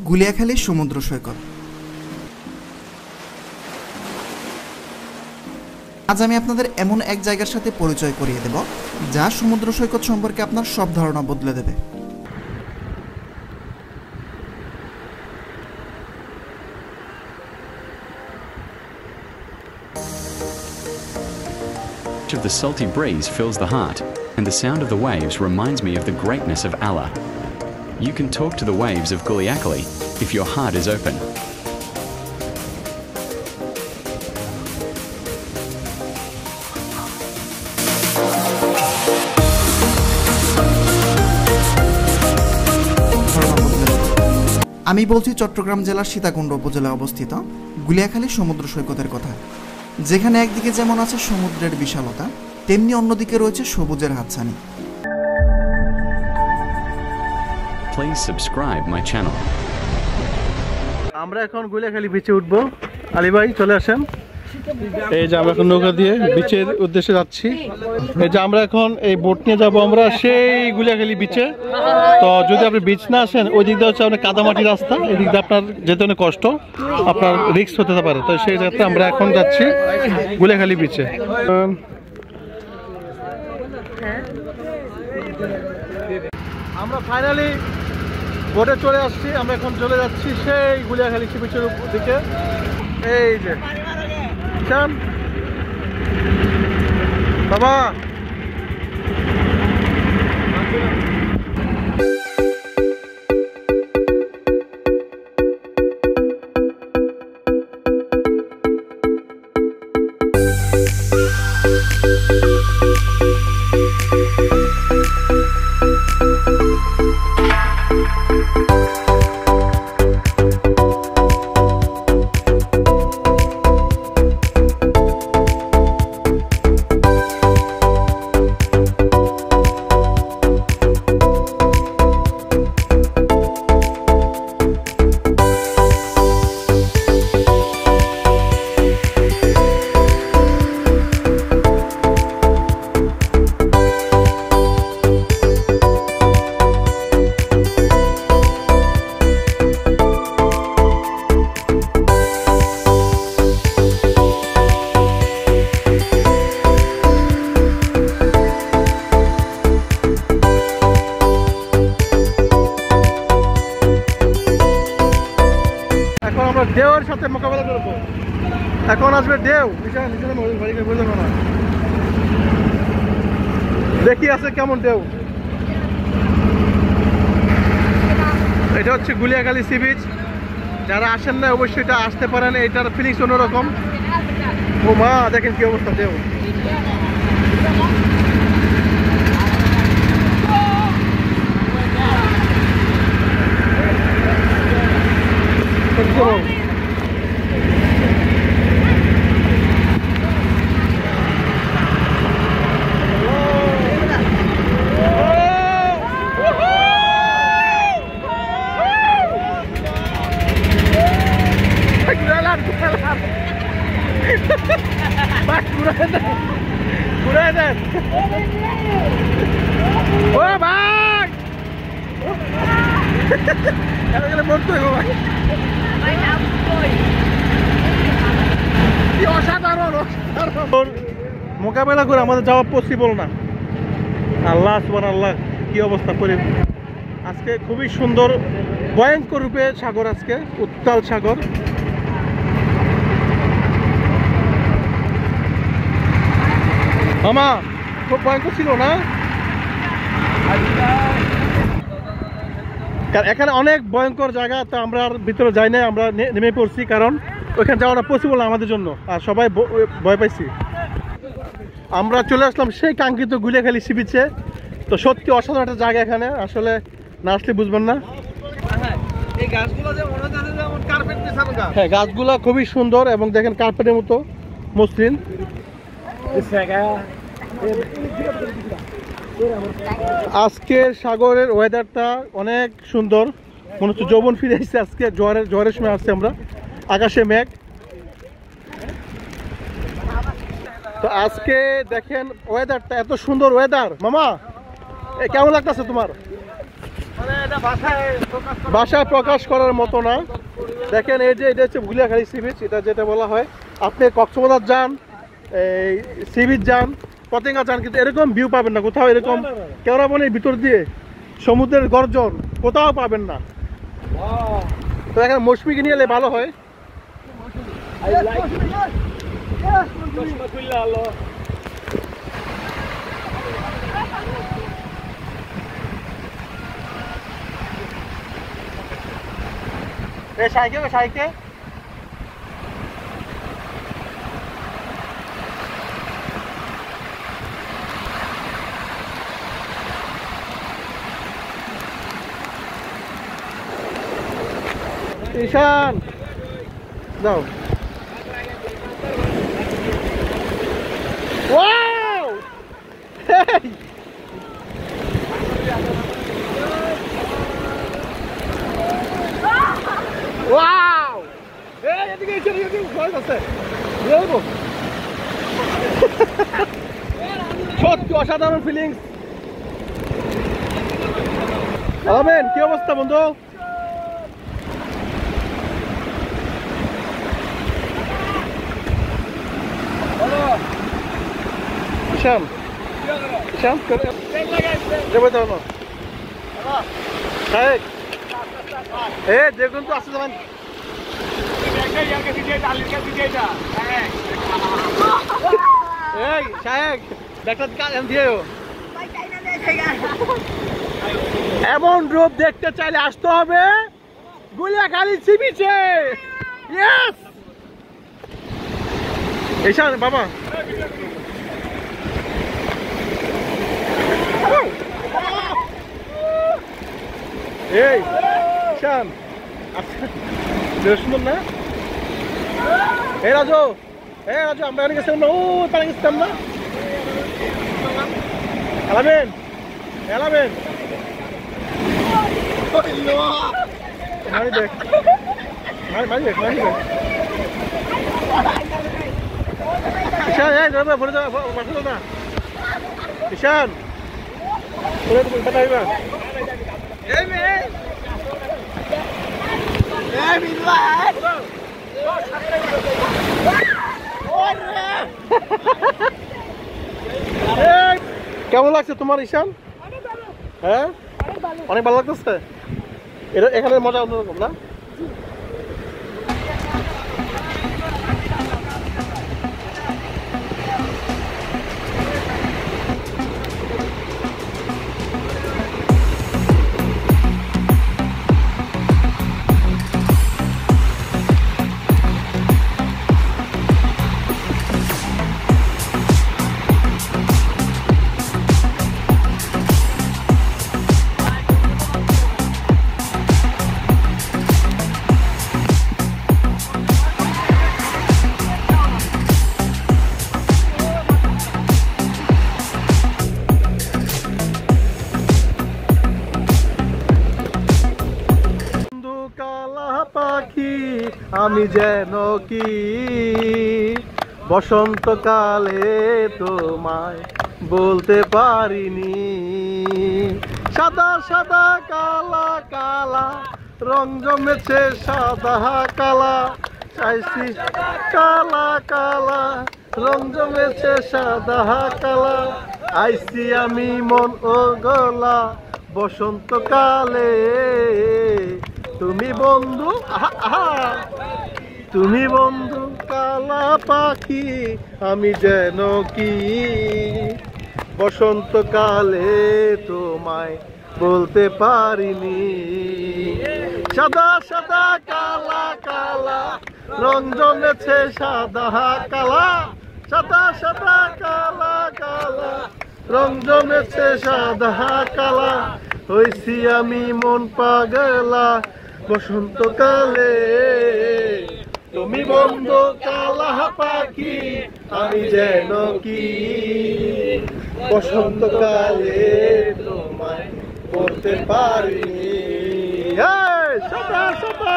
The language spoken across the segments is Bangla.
গুলিয়াখালী সমুদ্র সৈকত। আজ আমি আপনাদের এমন এক জায়গার সাথে পরিচয় করিয়ে দেব যা সমুদ্র সৈকত সম্পর্কে আপনার সব ধারণা বদলে দেবে। Of the salty breeze fills the heart, and the sound of the waves reminds me of the greatness of Allah. You can talk to the waves of Guliakhali if your heart is open. আমি বলছি চট্টগ্রাম জেলার সীতাকুণ্ড উপজেলায় অবস্থিত গুলিয়াখালী সমুদ্র সৈকতের কথা, যেখানে একদিকে যেমন আছে সমুদ্রের বিশালতা, তেমনি অন্যদিকে রয়েছে সবুজের হাতছানি। Please subscribe my channel. আমরা এখন গুলিয়াখালী বিচে উঠবো। আলী ভাই চলে আসেন। এই যে আমরা এখন নৌকা দিয়ে বিচের উদ্দেশ্যে যাচ্ছি। এই যে আমরা এখন এই বোট নিয়ে যাবো আমরা সেই গুলিয়াখালী বিচে। তো যদি আপনি বিচ না আসেন, ওই দিক দিয়ে হচ্ছে আপনার কাদামাটি রাস্তা, এই দিক দিয়ে আপনার যেতে অনেক কষ্ট, আপনার রিস্ক হতে পারে। তো সেই জায়গাতে আমরা এখন যাচ্ছি গুলিয়াখালী বিচে। আমরা ফাইনালি বোটে চলে আসছি। আমরা এখন চলে যাচ্ছি সেই গুলিয়াখালী সি বিচের দিকে। এই যে বাবা ঢেউয়ের সাথে মোকাবেলা করবো। এখন আসবে ঢেউ, দেখি আছে কেমন ঢেউ। এটা হচ্ছে গুলিয়াখালী সি বিচ। যারা আসেন না অবশ্যই এটা আসতে পারেন, এটার ফিলিংস অন্যরকম। ও মা দেখেন কি অবস্থা ঢেউ। মোকাবেলা করে আমাদের যাওয়া পসিবল না। আল্লাহ সুবহানাল্লাহ, কি অবস্থা করে আজকে। খুবই সুন্দর ভয়ঙ্কর রূপে সাগর, আজকে উত্তাল সাগর। মামা খুব ভয়ঙ্কর ছিল না? এখানে অনেক ভয়ঙ্কর জায়গা, তো আমরা আর ভিতরে যাই না, আমরা নেমে পড়ছি, কারণ ওইখানে যাওয়াটা পসিবল না আমাদের জন্য, আর সবাই ভয় পাইছি। আমরা চলে আসলাম সেই কাঙ্ক্ষিত গুলিয়াখালী সি বিচে। তো সত্যি অসাধারণ একটা জায়গা, এখানে আসলে না আসলে বুঝবেন না। হ্যাঁ, গাছগুলা খুবই সুন্দর এবং দেখেন কার্পেটের মতো মসৃণ। আজকের সাগরের ওয়েদারটা অনেক সুন্দর, মনে হচ্ছে যৌবন ফিরে আসছে। আজকে ঝড়ের সময় আসছে আমরা, আকাশে মেঘ। তো আজকে দেখেন ওয়েদারটা এত সুন্দর ওয়েদার। মামা কেমন লাগতেছে তোমার? ভাষায় প্রকাশ করার মতো না। দেখেন এই যে এটা হচ্ছে গুলিয়াখালী সি বিচ, এটা যেটা বলা হয় আপনি কক্সবাজার যান, এই সি বিচ যান, পতেঙ্গা যান, কিন্তু এরকম ভিউ পাবেন না কোথাও। এরকম কেওড়াবনের ভিতর দিয়ে সমুদ্রের গর্জন কোথাও পাবেন না। তো এখানে মৌসুমীকে নিয়ে এলে ভালো হয়। সাইকে ঈশান যাও। ওয়াও! হেই! ওয়াও! এই এদিকে এদিকে ভয় আছে। যাবো। সত্যি অসাধারণ ফিলিংস। আমেন, কি অবস্থা বন্ধু? Şam. Şam. Coba tahu. Baik. দেখুন তো আসলে zaman. এই শায়েক ডাক্তার কাজ দিও। এমন রূপ দেখতে চাইলে আসতে হবে গুলিয়াখালী সি বিচে। ইয়েস। ঈশান বাবা। এই শান সুন্দর না? এই রাজু আমরা এখানে গেছিলাম না, ও পানি গেছিলাম না। এলাবেন মারি দেখ ঈশান ভরে যাও না ঈশান বাবা। কেমন লাগছে তোমার ঈশান? হ্যাঁ অনেক ভালো লাগতেছে। এটা এখানে মজা অন্যরকম না? পাখি আমি যেন কি বসন্তকালে তোমায় বলতে পারিনি। সাদা সাদা কালা কালা রং জমেছে সাদা কালা, চাইছি কালা কালা রং জমেছে সাদা কালা, আইছি আমি মন ও গলা বসন্তকালে। তুমি বন্ধু তুমি বন্ধু কালা পাখি আমি যেন কি বসন্তকালে তোমায় বলতে পারিনি। সাদা সাদা কালা কালা রং জমেছে সাদা কালা, সাদা সাদা কালা কালা রং জমেছে সাদা কালা, হইছি আমি মন পাগলা বসন্তকালে। তুমি বন্ধু কালা পাখি আমি যেন কি বসন্তকালে তোমায় বলতে পারিনি। সাদা সাদা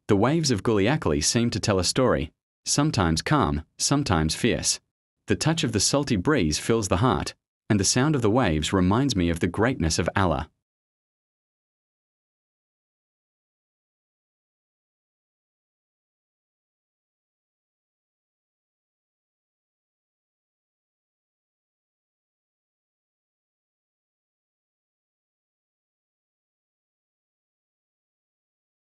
The waves of Guliakali seem to tell a story, sometimes calm, sometimes fierce. The touch of the salty breeze fills the heart, and the sound of the waves reminds me of the greatness of Allah.